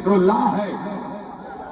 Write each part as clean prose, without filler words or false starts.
ذکر اللہ ہے،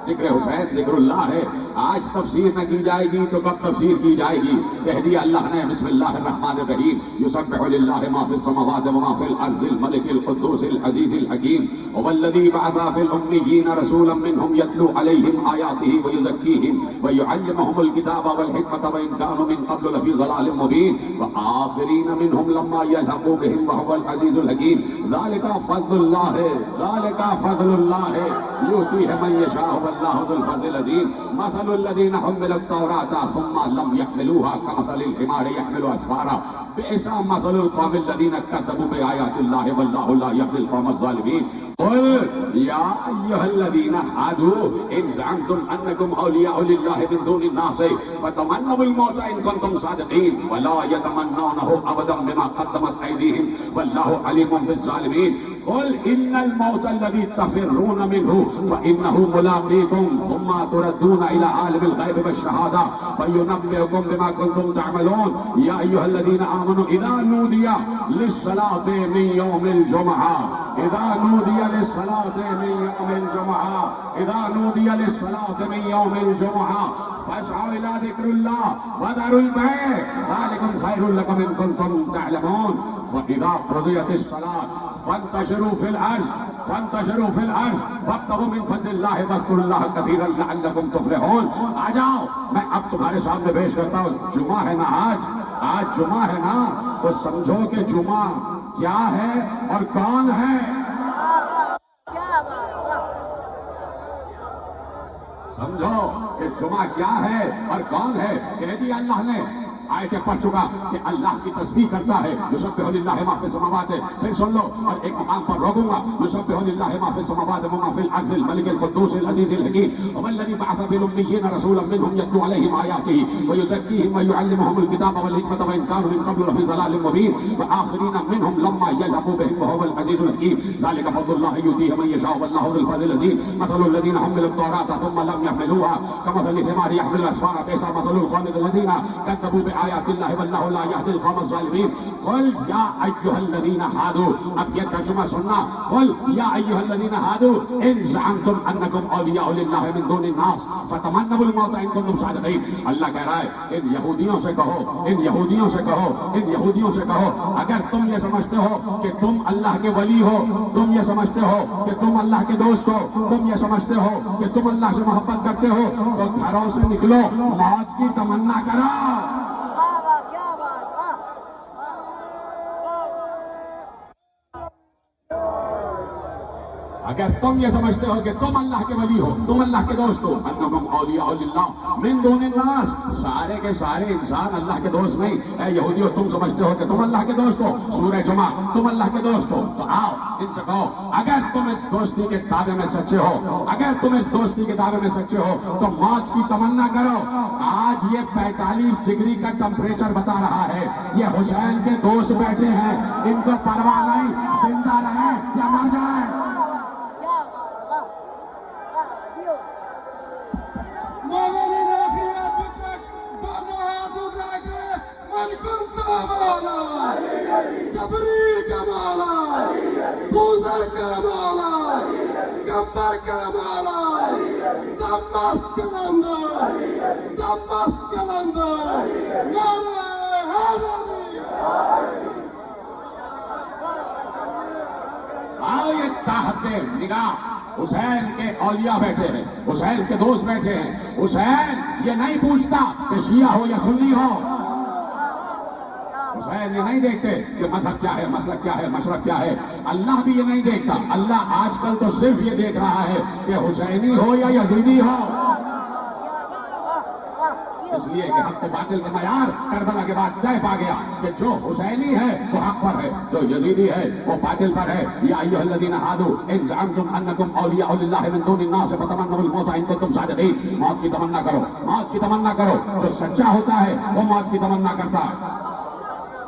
ذکر حسین ذکر اللہ ہے. آج تفسیر نہ کی جائے گی تو کب تفسیر کی جائے گی؟ کہہ دیا اللہ نے بسم اللہ الرحمن الرحیم یسبح للہ ما فی السماوات وما فی الارض الملک القدوس العزیز الحکیم والذی بعث فی الامیین رسولا منہم یتلو علیہم آیاتہ ویزکیہم ویعلمہم الکتاب والحکمۃ وإن كانوا من قبل لفی ضلال مبین وآخرین منہم لما یلحقوا بہم وهو العزیز الحکیم. ذالک فضل اللہ ہے، ذالک فضل اللہ ہے یؤتیہ من یشاء واللہ ذو الفضل العظیم. مثل الذين حملوا التوراة ثم لم يحملوها كمثل الحمار يحمل أسفارا بئس مثل القوم الذين كذبوا بآيات الله والله لا يهدي القوم الظالمين. قل يا أيها الذين هادوا إن زعمتم أنكم أولياء لله من دون الناس فتمنوا الموت إن كنتم صادقين ولا يتمنونه أبدا بما قدمت أيديهم والله عليم بالظالمين. قل إن الموت الذي تفرون منه فإنه ملاقيكم ثم تردون إلى عالم الغيب والشهادة فينبئكم بما كنتم تعملون. يا أيها الذين آمنوا إذا نودي للصلاة من يوم الجمعة إذا نودي للصلاة من يوم الجمعة إذا نودي للصلاة من يوم الجمعة فاسعوا إلى ذكر الله وذروا البيع ذلكم خير لكم إن كنتم تعلمون. وإذا قضيت الصلاة فانتشروا في الأرض وابتغوا من فضل الله واذكروا الله كثيرا لعلكم تفلحون. آ جاؤ، میں اب تمہارے سامنے پیش کرتا ہوں. جمعہ ہے نا آج جمعہ ہے نا، تو سمجھو کہ جمعہ کیا ہے اور کون ہے. سمجھو کہ جمعہ کیا ہے اور کون ہے. کہہ دیا اللہ نے، آیتیں پڑھ چکا کہ اللہ کی تسبیح کرتا ہے. یسبح للہ ما فی السماوات. پھر سن لو اور ایک مقام پر روکوں گا. یسبح للہ ما فی السماوات وما فی الارض الملک القدوس العزیز الحکیم والذی بعث فی الامیین رسولا منہم یتلو علیہم آیاتہ ویزکیہم ویعلمہم الکتاب والحکمۃ وإن كانوا من قبل لفی ضلال مبین وآخرین منہم لما یلحقوا بہم وهو العزیز الحکیم. ذلک فضل اللہ یؤتیہ من یشاء واللہ ذو الفضل العظیم. مثل الذین حملوا التوراة ثم لم يحملوها كمثل الحمار يحمل أسفارا بئس مثل القوم الذين كذبوا آیات اللہ واللہ لا یہدی القوم الظالمین. قل یا ایھا الذین ہادوا. اب یہ ترجمہ سننا. قل یا ایھا الذین ہادوا ان زعمتم انکم اولیاء للہ من دون الناس فتمنوا الموت ان کنتم صادقین. اللہ کہہ رہا ہے ان یہودیوں سے کہو اگر تم یہ سمجھتے ہو کہ تم اللہ کے ولی ہو، تم یہ سمجھتے ہو کہ تم اللہ کے دوست ہو، تم یہ سمجھتے ہو کہ تم اللہ سے محبت کرتے ہو، تو گھروں سے نکلو، موت کی تمنا کرو. اگر تم یہ سمجھتے ہو کہ تم اللہ کے ولی ہو، تم اللہ کے دوست ہو، انکم اولیاء للہ من دون الناس. سارے کے سارے انسان اللہ کے دوست نہیں. اے یہودیو، تم سمجھتے ہو کہ تم اللہ کے دوست ہو، سورہ جمعہ تم اللہ کے دوست ہو، تو آؤ ان سے کہو اگر تم اس دوستی کے دعوے میں سچے ہو، اگر تم اس دوستی کے دعوے میں سچے ہو تو موت کی تمنا کرو. آج یہ 45 ڈگری کا ٹمپریچر بتا رہا ہے. یہ حسین کے دوست بیٹھے ہیں، ان کو پرواہ نہیں زندہ رہیں یا مر جائیں. مومنین آخریت تک دونوں ہاتھ اٹھا کے من کنت مولا جبری کا مولا بوزر کا مولا گبر کا مولا دمشق کلندر نعرہ حیدری. آؤ یہ تحت نگاہ حسین کے اولیاء بیٹھے ہیں، حسین کے دوست بیٹھے ہیں. حسین یہ نہیں پوچھتا کہ شیعہ ہو یا سنی ہو. حسین یہ نہیں دیکھتے کہ مذہب کیا ہے، مسلک کیا ہے، مشرق کیا ہے. اللہ بھی یہ نہیں دیکھتا. اللہ آج کل تو صرف یہ دیکھ رہا ہے کہ حسینی ہو یا یزیدی ہو. اس لیے کہ حق و باطل کا معیار کربلا کے بعد طے پا گیا کہ جو حسینی ہے وہ حق پر ہے، جو یزیدی ہے وہ باطل پر ہے. یا ایھا الذین ہادوا ان زعمتم انکم اولیاء للہ من دون الناس فتمنوا الموت ان کنتم صادقین. موت کی تمنا کرو، موت کی تمنا کرو. جو سچا ہوتا ہے وہ موت کی تمنا کرتا ہے،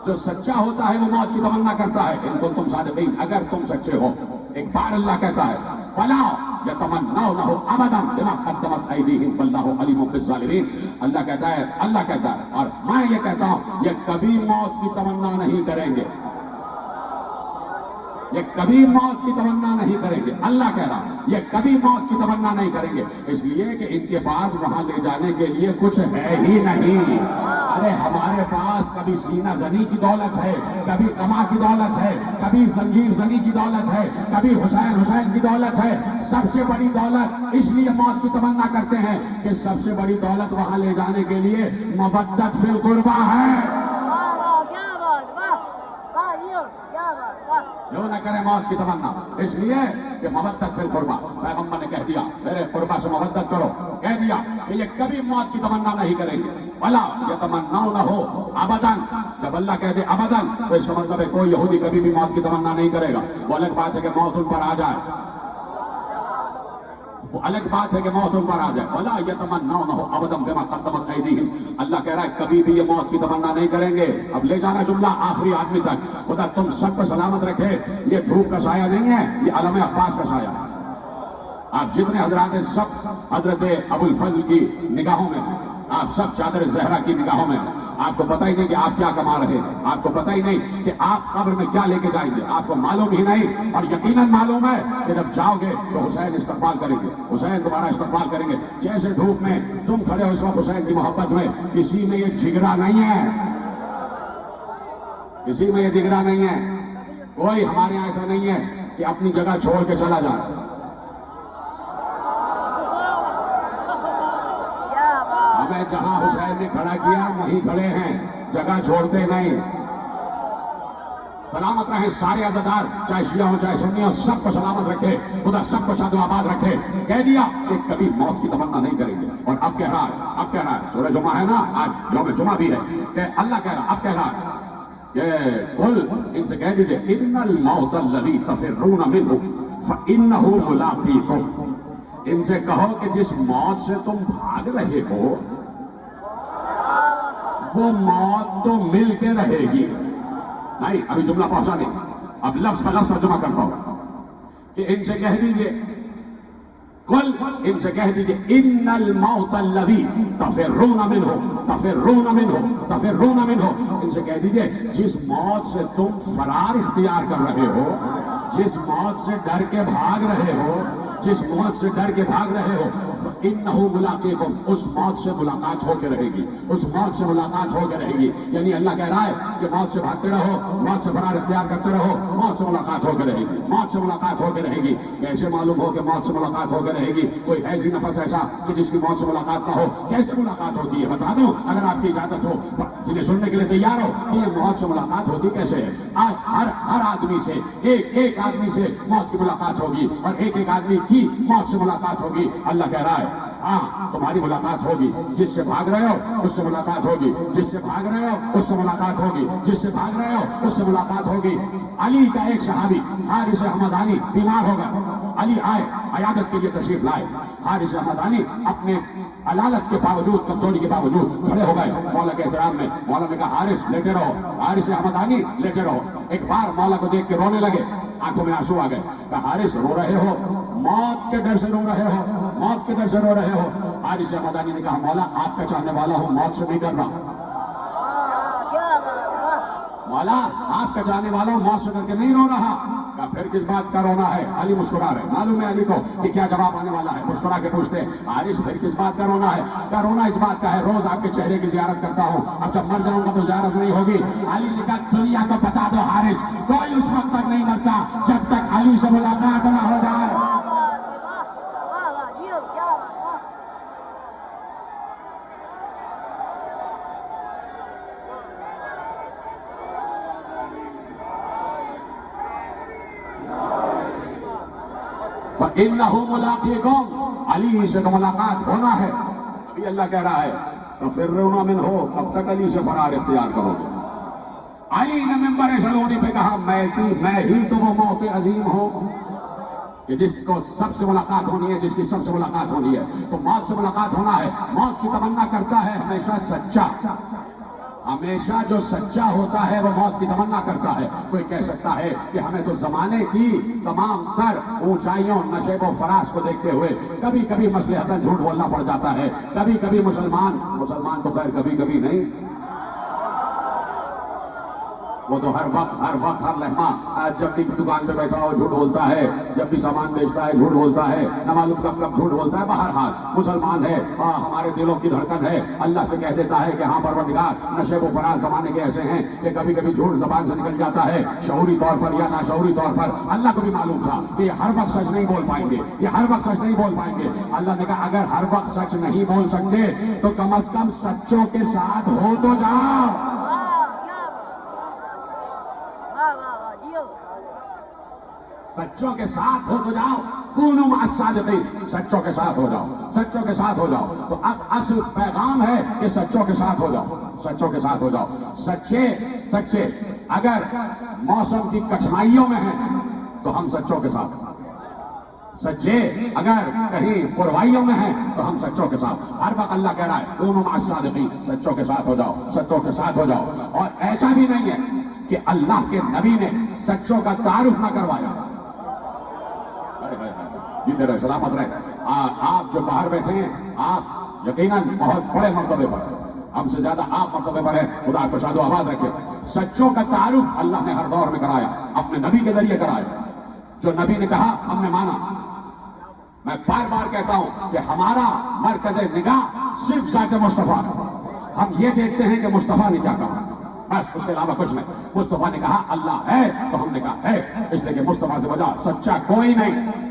جو سچا ہوتا ہے وہ موت کی تمنا کرتا ہے. ان کنتم صادقین، اگر تم سچے ہو. ایک بار اللہ کہتا ہے فلا یتمنونہ ابدا بما قدمت ایدیہم واللہ علیم بالظالمین. اللہ کہتا ہے اور میں یہ کہتا ہوں یہ کبھی موت کی تمنا نہیں کریں گے. یہ کبھی موت کی تمنا نہیں کریں گے. اللہ کہہ رہا یہ کبھی موت کی تمنا نہیں کریں گے, اس لیے کہ ان کے پاس وہاں لے جانے کے لیے کچھ ہے ہی نہیں. ارے ہمارے پاس کبھی سینہ زنی کی دولت ہے, کبھی کما کی دولت ہے, کبھی زنجیر زنی کی دولت ہے, کبھی حسین کی دولت ہے. سب سے بڑی دولت اس لیے موت کی تمنا کرتے ہیں کہ سب سے بڑی دولت وہاں لے جانے کے لیے مودت فی القربہ ہے. کیوں نہ کرے موت کی تمنا, اس لیے کہ مودت فی القربہ. پیغمبر نے کہہ دیا میرے قربہ سے مودت کرو, کہہ دیا کہ یہ کبھی موت کی تمنا نہیں کریں گے. ولا یتمنونہ ابداً, جب اللہ کہہ دے ابداً تو اس کا مطلب ہے کوئی یہودی کبھی بھی موت کی تمنا نہیں کرے گا. وہ الگ بات ہے کہ موت ان پر آ جائے, وہ الگ بات ہے کہ موت ان پر آ جائے. ولا یتمنونہ ابداً بما قدمت ایدیہم, اللہ کہہ رہا ہے کبھی بھی یہ موت کی تمنا نہیں کریں گے. اب لے جانا جملہ آخری آدمی تک. خدا تم سب کو سلامت رکھے. یہ دھوپ کا سایہ نہیں ہے, یہ علم عباس کا سایہ ہے. آپ جتنے حضرات ہیں سب حضرت ابو الفضل کی نگاہوں میں ہیں, آپ سب چادر زہرا کی نگاہوں میں ہیں. آپ کو پتہ ہی نہیں کہ آپ کیا کما رہے ہیں, آپ کو پتہ ہی نہیں کہ آپ قبر میں کیا لے کے جائیں گے, آپ کو معلوم ہی نہیں. اور یقیناً معلوم ہے کہ جب جاؤ گے تو حسین استقبال کریں گے, حسین تمہارا استقبال کریں گے. جیسے دھوپ میں تم کھڑے ہو اس وقت حسین کی محبت میں, کسی میں یہ جگرا نہیں ہے, کسی میں یہ جگرا نہیں ہے. کوئی ہمارے یہاں ایسا نہیں ہے کہ اپنی جگہ چھوڑ کے چلا جائے. ہمیں جہاں حسین نے کھڑا کیا وہیں کھڑے ہیں, جگہ چھوڑتے نہیں. سلامت رہیں سارے عزادار, چاہے شیعہ ہو چاہے سنی ہو, سب کو سلامت رکھے. خدا سب کو شاد و آباد رکھے. کہہ دیا کہ کبھی موت کی تمنا نہیں کریں گے. اور اب کہہ رہا ہے سورہ جمعہ ہے نا, آج یوم جمعہ بھی ہے, کہ اللہ کہہ رہا, اب کہہ رہا ہے کہ قل, ان سے کہہ دیجئے ان الموت الذی تفرون منہ فانہ ملاقیکم. ان سے کہو کہ جس موت سے تم بھاگ رہے ہو وہ موت تو مل کے رہے گی. نہیں, ابھی جملہ پہنچا نہیں, اب لفظ پر لفظ ترجمہ کرتا ہوں کہ ان سے کہہ دیجئے قل, ان سے کہہ دیجئے ان الموت الذی تفرون منہ تفرون منہ تفرون منہ. ان سے کہہ دیجئے جس موت سے تم فرار اختیار کر رہے ہو, جس موت سے ڈر کے بھاگ رہے ہو, جس موت سے ڈر کے بھاگ رہے ہو, انہو ملاقیکم, اس موت سے ملاقات ہو کے رہے گی, اس موت سے ملاقات ہو کے رہے گی. یعنی اللہ کہہ رہا ہے کہ موت سے بھاگتے رہو, موت سے فرار اختیار کرتے رہو, موت سے ملاقات ہو کے رہے گی, موت سے ملاقات ہو کے رہے گی. کیسے معلوم ہو کہ موت سے ملاقات ہو کے رہے گی؟ کوئی ایسی نفس ایسا کہ جس کی موت سے ملاقات نہ ہو, کیسے ملاقات ہوتی ہے بتا دوں اگر آپ کی اجازت ہو, جنہیں سننے کے لیے تیار ہو کہ یہ موت سے ملاقات ہوتی کیسے ہے. آج ہر آدمی سے ایک آدمی سے موت کی ملاقات ہوگی, اور ایک آدمی کی موت سے ملاقات ہوگی. اللہ کہہ رہا ہے ہاں تمہاری ملاقات ہوگی, جس سے بھاگ رہے ہو اس سے ملاقات ہوگی, جس سے بھاگ رہے ہو اس سے ملاقات ہوگی, جس سے بھاگ رہے ہو اس سے ملاقات ہوگی. علی کا ایک صحابی حارث حمدانی بیمار ہو گئے, علی آئے عیادت کے لیے تشریف لائے. حارث حمدانی اپنے علالت کے باوجود, کمزوری کے باوجود کھڑے ہو گئے مولا کے احترام میں. مولا نے کہا حارث لیٹے رہو, حارث حمدانی لیٹے رہو. ایک بار مولا کو دیکھ کے رونے لگے, آنکھوں میں آنسو آ گئے. کہا حارث رو رہے ہو, موت کے ڈر سے رو رہے ہو, موت کے ڈر سے رو رہے ہو. حارث حمدانی نے کہا مولا آپ کا چاہنے والا ہوں, موت سے نہیں ڈر رہا. مولا آپ کا چاہنے والا ہوں, موت سے ڈر کے نہیں رو رہا. کہا پھر کس بات کا رونا ہے؟ علی مسکرا رہے, معلوم ہے علی کو کہ کیا جواب آنے والا ہے. مسکرا کے پوچھتے حارث پھر کس بات کا رونا ہے؟ کیا رونا اس بات کا ہے روز آپ کے چہرے کی زیارت کرتا ہوں, اب جب مر جاؤں گا تو زیارت نہیں ہوگی. علی نے کہا دنیا کو بتا دو حارث, کوئی اس وقت تک نہیں مرتا جب تک علی سے ملاقات نہ ہو جائے. فَإِنَّهُ مُلَاقِيكُمْ, علی سے تو ملاقات ہونا ہے. ابھی اللہ کہہ رہا ہے تفرون منہ, کب تک علی سے فرار اختیار کرو گے؟ علی نے منبر سلونی پہ کہا میں ہی تو وہ موت عظیم ہوں کہ جس کو سب سے ملاقات ہونی ہے, جس کی سب سے ملاقات ہونی ہے. تو موت سے ملاقات ہونا ہے. موت کی تمنا کرتا ہے ہمیشہ سچا, ہمیشہ جو سچا ہوتا ہے وہ موت کی تمنا کرتا ہے. کوئی کہہ سکتا ہے کہ ہمیں تو زمانے کی تمام تر اونچائیوں, نشیب و فراز کو دیکھتے ہوئے کبھی کبھی مصلحتاً جھوٹ بولنا پڑ جاتا ہے. کبھی کبھی مسلمان تو خیر کبھی کبھی نہیں, وہ تو ہر وقت ہر لمحہ جب بھی دکان پہ بیٹھا ہو جھوٹ بولتا ہے، جب بھی سامان بیچتا ہے جھوٹ بولتا ہے، نہ معلوم کب جھوٹ بولتا ہے. بہرحال مسلمان ہے، ہمارے دلوں کی دھڑکن ہے، اللہ سے کہہ دیتا ہے کہ ہاں پروردگار نشیب و فراز زمانے کے ایسے ہیں کہ کبھی کبھی جھوٹ زبان سے نکل جاتا ہے، شعوری طور پر یا ناشعوری طور پر. اللہ کو بھی معلوم تھا کہ یہ ہر وقت سچ نہیں بول پائیں گے، یہ ہر وقت سچ نہیں بول پائیں گے. اللہ نے کہا اگر ہر وقت سچ نہیں بول سکتے تو کم از کم سچوں کے ساتھ ہو تو جاؤ. سچوں کے ساتھ ہو تو جاؤ. کونوا مع الصادقین، سچوں کے ساتھ ہو جاؤ، سچوں کے ساتھ ہو جاؤ. تو اب اصل پیغام ہے کہ سچوں کے ساتھ ہو جاؤ، سچوں کے ساتھ ہو جاؤ. سچے اگر موسم کی کٹھنائیوں میں ہیں تو ہم سچوں کے ساتھ. سچے اگر کہیں پروائیوں میں ہیں تو ہم سچوں کے ساتھ. ہر وقت اللہ کہہ رہا ہے کونوا مع الصادقین، سچوں کے ساتھ ہو جاؤ، سچوں کے ساتھ ہو جاؤ. اور ایسا بھی نہیں ہے کہ اللہ کے نبی نے سچوں کا تعارف نہ کروایا. جیتے رہے، سلامت رہے. آپ جو باہر بیٹھے ہیں آپ یقیناً بہت بڑے مرتبے پر، ہم سے زیادہ آپ مرتبے پر ہیں، خدا کو شاد و آباد رکھے. سچوں کا تعارف اللہ نے ہر دور میں کرایا، اپنے نبی کے ذریعے کرایا. جو نبی نے کہا ہم نے مانا. میں بار بار کہتا ہوں کہ ہمارا مرکز نگاہ صرف ذات مصطفیٰ. ہم یہ دیکھتے ہیں کہ مصطفیٰ نے کیا کہا، بس اس کے علاوہ کچھ نہیں. مصطفیٰ نے کہا اللہ ہے تو ہم نے کہا ہے، اس لیے کہ مصطفیٰ سے بڑا سچا کوئی نہیں.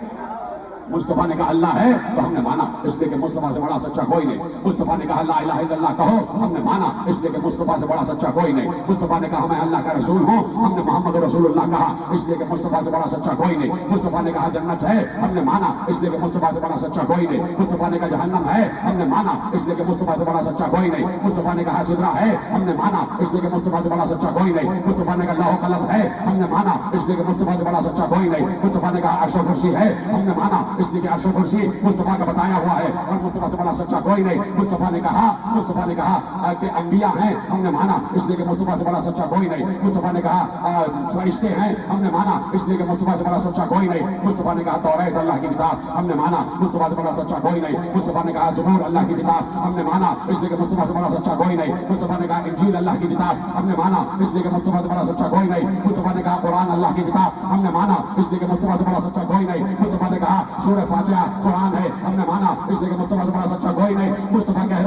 مصطفیٰ نے کہا اللہ ہے تو ہم نے مانا، اس لیے کہ مصطفیٰ سے بڑا سچا کوئی نہیں. مصطفیٰ نے کہا لا الہ الا اللہ کہو، ہم نے مانا، اس لیے کہ مصطفیٰ سے بڑا سچا کوئی نہیں. مصطفیٰ نے کہا میں اللہ کا رسول ہوں، ہم نے محمد رسول اللہ کہا، اس لیے کہ مصطفیٰ سے بڑا سچا کوئی نہیں. مصطفیٰ نے کہا جنت ہے، ہم نے مانا، اس لیے کہ مصطفیٰ سے بڑا سچا کوئی نہیں. مصطفیٰ نے کہا جہنم ہے، ہم نے مانا، اس لیے کہ مصطفیٰ سے بڑا سچا کوئی نہیں. مصطفیٰ نے کہا سدرہ ہے، ہم نے مانا، اس لیے کہ مصطفیٰ سے بڑا سچا کوئی نہیں. مصطفیٰ نے کہا لوح و قلم ہے، ہم نے مانا، اس لیے کہ مصطفیٰ سے بڑا سچا کوئی نہیں. مصطفیٰ نے کہا عرش و کرسی ہے، ہم نے مانا، اس لیے کہ عرش و کرسی مصطفیٰ کا بتایا ہوا ہے اور مصطفیٰ سے بڑا سچا کوئی نہیں. مصطفیٰ نے کہا کہ انبیاء ہیں، ہم نے مانا، اس لیے کہ مصطفیٰ سے بڑا سچا کوئی نہیں. مصطفیٰ نے کہا فرشتے ہیں، ہم نے مانا، اس لیے کہ مصطفیٰ سے بڑا سچا کوئی نہیں. مصطفیٰ نے کہا توریت اللہ کی کتاب، ہم نے مانا، مصطفیٰ سے بڑا سچا کوئی نہیں. مصطفیٰ نے کہا زبور اللہ کی کتاب، ہم نے مانا، اس لیے کہ مصطفیٰ سے بڑا سچا کوئی نہیں. مصطفیٰ نے کہا انجیل اللہ کی کتاب، ہم نے مانا، اس لیے کہ مصطفیٰ سے بڑا سچا کوئی نہیں. مصطفیٰ نے کہا قرآن اللہ کی کتاب، ہم نے مانا، اس لیے کہ مصطفیٰ سے بڑا سچا کوئی نہیں. مصطفیٰ نے کہا سورہ فاتحہ قرآن ہے، ہم نے مانا، اس لیے کہ مصطفیٰ سے بڑا سچا کوئی نہیں. مصطفیٰ کہہ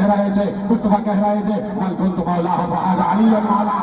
رہے تھے من کنت مولاہ فہذا علی مولا